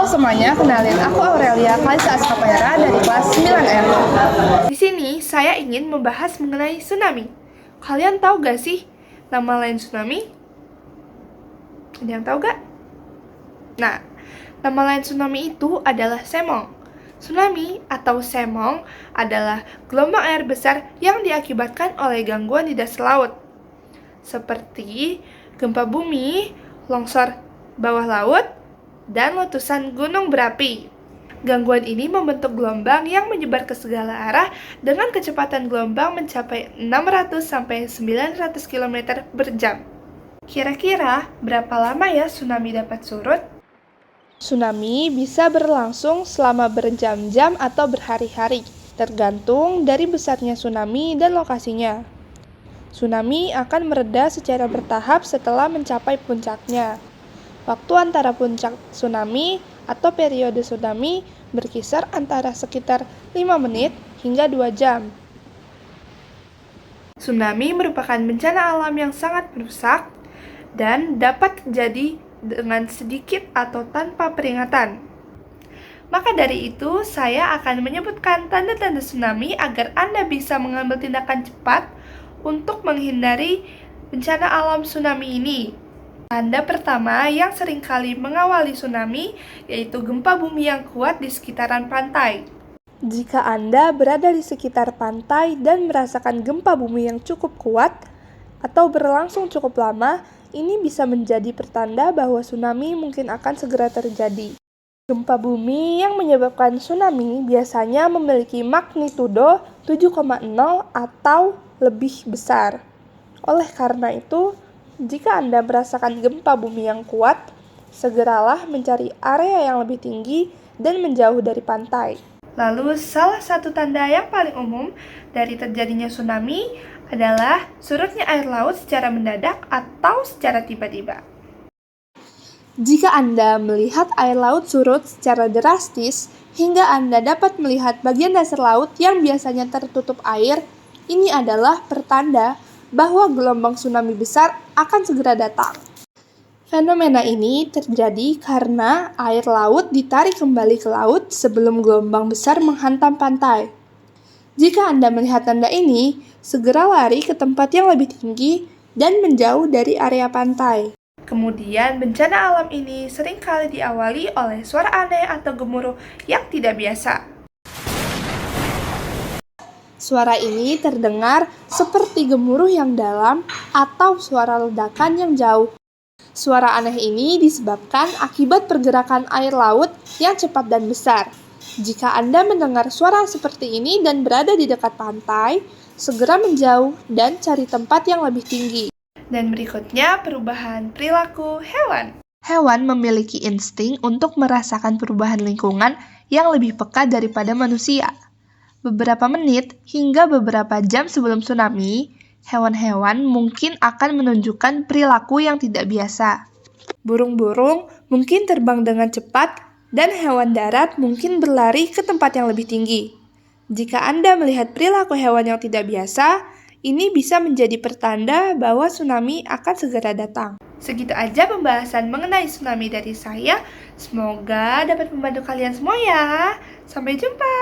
semuanya, kenalin aku Aurelia Kalisa Askapayara dari kelas 9M. Di sini saya ingin membahas mengenai tsunami. Kalian tahu gak sih nama lain tsunami? Ada yang tahu gak? Nah, nama lain tsunami itu adalah semong. Tsunami atau semong adalah gelombang air besar yang diakibatkan oleh gangguan di dasar laut, seperti gempa bumi, longsor bawah laut, dan letusan gunung berapi. Gangguan ini membentuk gelombang yang menyebar ke segala arah dengan kecepatan gelombang mencapai 600-900 km per jam. Kira-kira berapa lama ya tsunami dapat surut? Tsunami bisa berlangsung selama berjam-jam atau berhari-hari, tergantung dari besarnya tsunami dan lokasinya. Tsunami akan mereda secara bertahap setelah mencapai puncaknya. Waktu antara puncak tsunami atau periode tsunami berkisar antara sekitar 5 menit hingga 2 jam. Tsunami merupakan bencana alam yang sangat merusak dan dapat terjadi dengan sedikit atau tanpa peringatan. Maka dari itu, saya akan menyebutkan tanda-tanda tsunami agar Anda bisa mengambil tindakan cepat untuk menghindari bencana alam tsunami ini. Tanda pertama yang seringkali mengawali tsunami yaitu gempa bumi yang kuat di sekitaran pantai. Jika Anda berada di sekitar pantai dan merasakan gempa bumi yang cukup kuat atau berlangsung cukup lama, ini bisa menjadi pertanda bahwa tsunami mungkin akan segera terjadi. Gempa bumi yang menyebabkan tsunami biasanya memiliki magnitudo 7,0 atau lebih besar. Oleh karena itu, jika Anda merasakan gempa bumi yang kuat, segeralah mencari area yang lebih tinggi dan menjauh dari pantai. Lalu, salah satu tanda yang paling umum dari terjadinya tsunami adalah surutnya air laut secara mendadak atau secara tiba-tiba. Jika Anda melihat air laut surut secara drastis, hingga Anda dapat melihat bagian dasar laut yang biasanya tertutup air, ini adalah pertanda bahwa gelombang tsunami besar akan segera datang. Fenomena ini terjadi karena air laut ditarik kembali ke laut sebelum gelombang besar menghantam pantai. Jika Anda melihat tanda ini, segera lari ke tempat yang lebih tinggi dan menjauh dari area pantai. Kemudian, bencana alam ini seringkali diawali oleh suara aneh atau gemuruh yang tidak biasa. Suara ini terdengar seperti gemuruh yang dalam atau suara ledakan yang jauh. Suara aneh ini disebabkan akibat pergerakan air laut yang cepat dan besar. Jika Anda mendengar suara seperti ini dan berada di dekat pantai, segera menjauh dan cari tempat yang lebih tinggi. Dan berikutnya, perubahan perilaku hewan. Hewan memiliki insting untuk merasakan perubahan lingkungan yang lebih peka daripada manusia. Beberapa menit hingga beberapa jam sebelum tsunami, hewan-hewan mungkin akan menunjukkan perilaku yang tidak biasa. Burung-burung mungkin terbang dengan cepat dan hewan darat mungkin berlari ke tempat yang lebih tinggi. Jika Anda melihat perilaku hewan yang tidak biasa, ini bisa menjadi pertanda bahwa tsunami akan segera datang. Segitu aja pembahasan mengenai tsunami dari saya. Semoga dapat membantu kalian semua ya. Sampai jumpa.